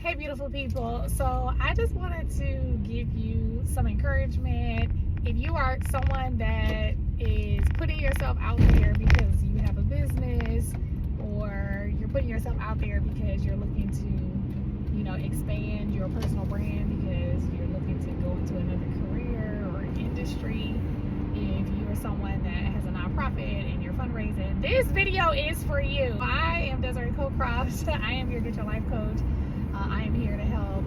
Hey, beautiful people. So I just wanted to give you some encouragement. If you are someone that is putting yourself out there because you have a business, or you're putting yourself out there because you're looking to, expand your personal brand because you're looking to go into another career or industry, if you are someone that has a nonprofit and you're fundraising, this video is for you. I am Desiree Cocroft. I am your Get Your Life Coach. I am here to help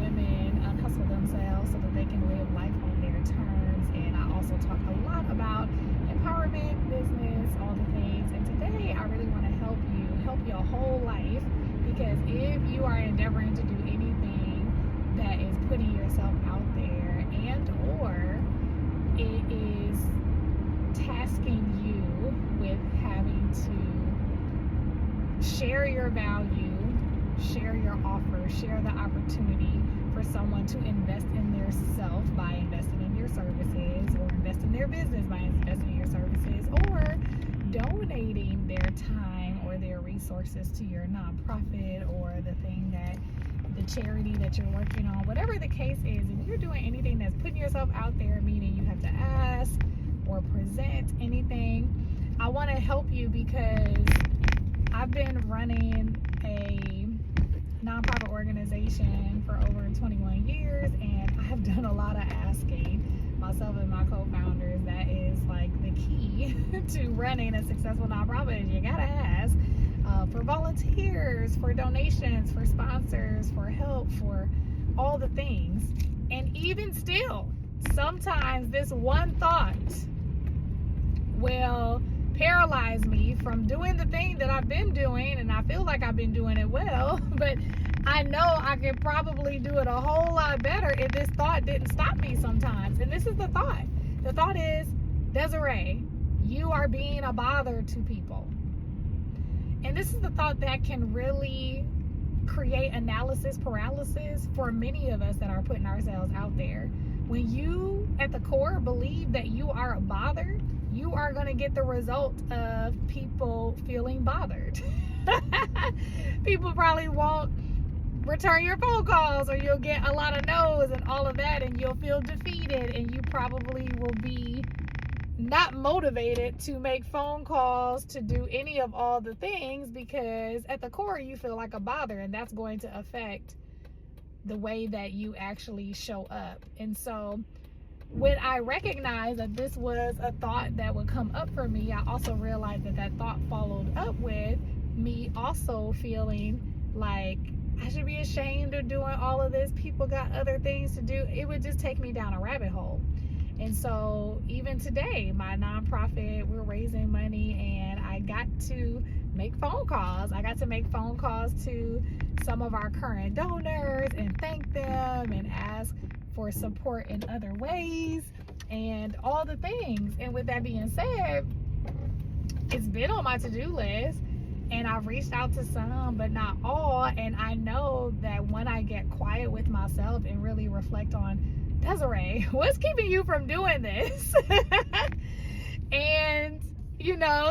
women hustle themselves so that they can live life on their terms. And I also talk a lot about empowerment, business, all the things. And today I really want to help your whole life, because if you are endeavoring to do anything that is putting yourself out there, and or it is tasking you with having to share your value, share your offer, share the opportunity for someone to invest in their self by investing in your services, or invest in their business by investing in your services, or donating their time or their resources to your nonprofit or the thing the charity that you're working on, whatever the case is. If you're doing anything that's putting yourself out there, meaning you have to ask or present anything, I want to help you, because I've been running a nonprofit organization for over 21 years, and I have done a lot of asking myself and my co-founders. That is like the key to running a successful nonprofit, is you gotta ask for volunteers, for donations, for sponsors, for help, for all the things. And even still, sometimes this one thought will paralyze me from doing the thing that I've been doing, and I feel like I've been doing it well, but I know I could probably do it a whole lot better if this thought didn't stop me sometimes. And this is the thought. The thought is, Desiree, you are being a bother to people. And this is the thought that can really create analysis paralysis for many of us that are putting ourselves out there. When you, at the core, believe that you are a bother, you are going to get the result of people feeling bothered. People probably won't return your phone calls, or you'll get a lot of no's and all of that, and you'll feel defeated, and you probably will be not motivated to make phone calls, to do any of all the things, because at the core you feel like a bother, and that's going to affect the way that you actually show up. And so when I recognized that this was a thought that would come up for me, I also realized that that thought followed up with me also feeling like I should be ashamed of doing all of this. People got other things to do. It would just take me down a rabbit hole. And so even today, my nonprofit, we're raising money, and I got to make phone calls. I got to make phone calls to some of our current donors and thank them and ask for support in other ways and all the things. And with that being said, it's been on my to-do list, and I've reached out to some, but not all. And I know that when I get quiet with myself and really reflect on, Desiree, what's keeping you from doing this? And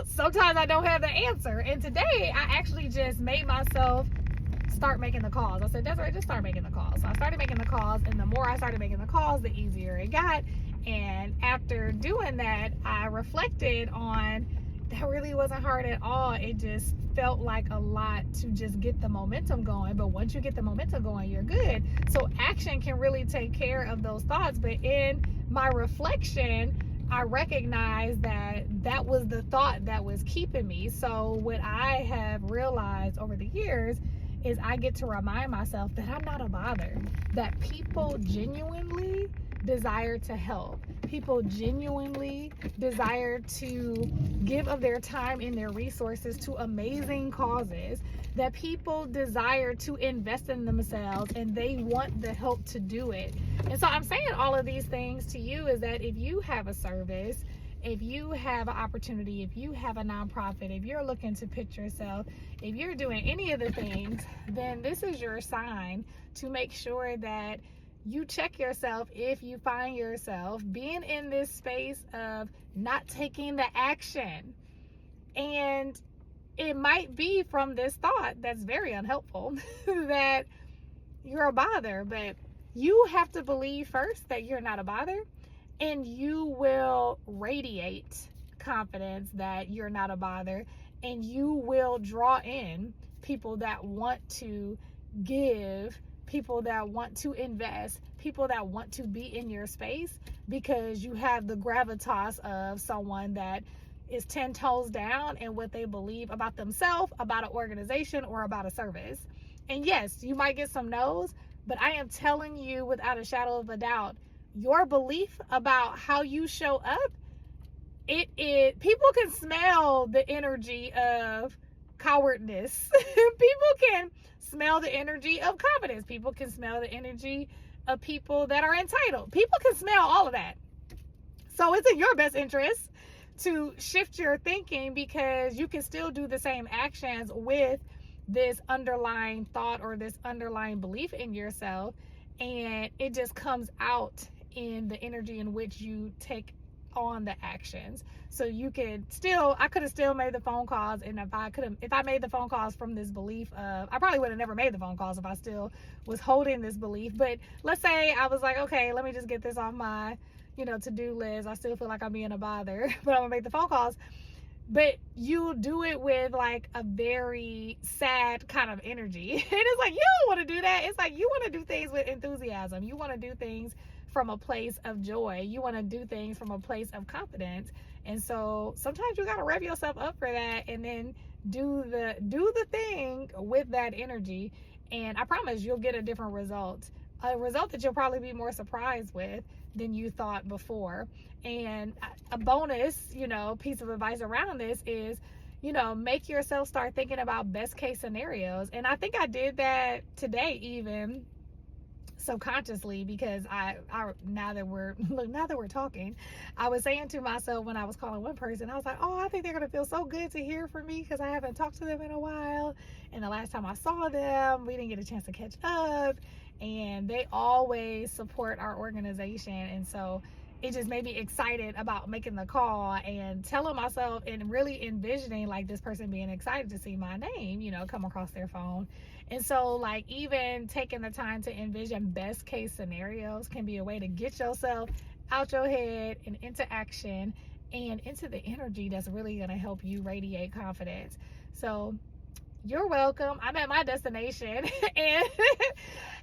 sometimes I don't have the answer. And today I actually just made myself start making the calls. I said, Desiree, just start making the calls. So I started making the calls, and the more I started making the calls, the easier it got. And after doing that, I reflected on, that really wasn't hard at all. It just felt like a lot to just get the momentum going. But once you get the momentum going, you're good. So action can really take care of those thoughts. But in my reflection, I recognized that that was the thought that was keeping me. So what I have realized over the years is I get to remind myself that I'm not a bother, that people genuinely desire to help. People genuinely desire to give of their time and their resources to amazing causes, that people desire to invest in themselves, and they want the help to do it. And so I'm saying all of these things to you is that if you have a service, if you have an opportunity, if you have a nonprofit, if you're looking to pitch yourself, if you're doing any of the things, then this is your sign to make sure that you check yourself if you find yourself being in this space of not taking the action. And it might be from this thought that's very unhelpful that you're a bother. But you have to believe first that you're not a bother, and you will radiate confidence that you're not a bother, and you will draw in people that want to give, people that want to invest, people that want to be in your space, because you have the gravitas of someone that is 10 toes down in what they believe about themselves, about an organization, or about a service. And yes, you might get some no's, but I am telling you without a shadow of a doubt, your belief about how you show up, people can smell the energy of cowardness. People can smell the energy of confidence. People can smell the energy of people that are entitled. People can smell all of that. So it's in your best interest to shift your thinking, because you can still do the same actions with this underlying thought or this underlying belief in yourself, and it just comes out in the energy in which you take on the actions. So you could still, I could have still made the phone calls, and if I made the phone calls from this belief of, I probably would have never made the phone calls if I still was holding this belief. But let's say I was like, okay, let me just get this off my to-do list. I still feel like I'm being a bother, but I'm gonna make the phone calls. But you do it with like a very sad kind of energy. And it's like, you don't want to do that. It's like, you want to do things with enthusiasm. You want to do things from a place of joy. You want to do things from a place of confidence. And so sometimes you got to rev yourself up for that, and then do the thing with that energy. And I promise you'll get a different result. A result that you'll probably be more surprised with than you thought before. And a bonus, piece of advice around this is, make yourself start thinking about best case scenarios. And I think I did that today, even subconsciously, because I now that we're talking, I was saying to myself when I was calling one person, I was like, oh, I think they're gonna feel so good to hear from me, because I haven't talked to them in a while, and the last time I saw them, we didn't get a chance to catch up, and they always support our organization. And so it just made me excited about making the call and telling myself and really envisioning like this person being excited to see my name, come across their phone. And so like even taking the time to envision best case scenarios can be a way to get yourself out your head and into action and into the energy that's really going to help you radiate confidence. So you're welcome. I'm at my destination, and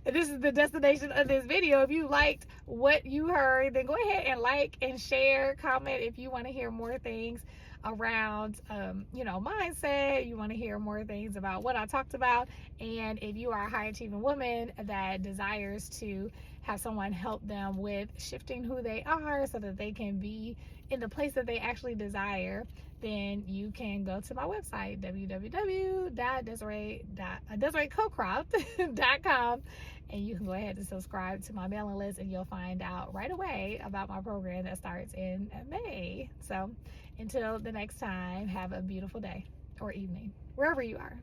this is the destination of this video. If you liked what you heard, then go ahead and like and share, comment if you want to hear more things around mindset, you want to hear more things about what I talked about. And if you are a high achieving woman that desires to have someone help them with shifting who they are so that they can be in the place that they actually desire, then you can go to my website, www.desireecocroft.com, and you can go ahead and subscribe to my mailing list, and you'll find out right away about my program that starts in May. So until the next time, have a beautiful day or evening, wherever you are.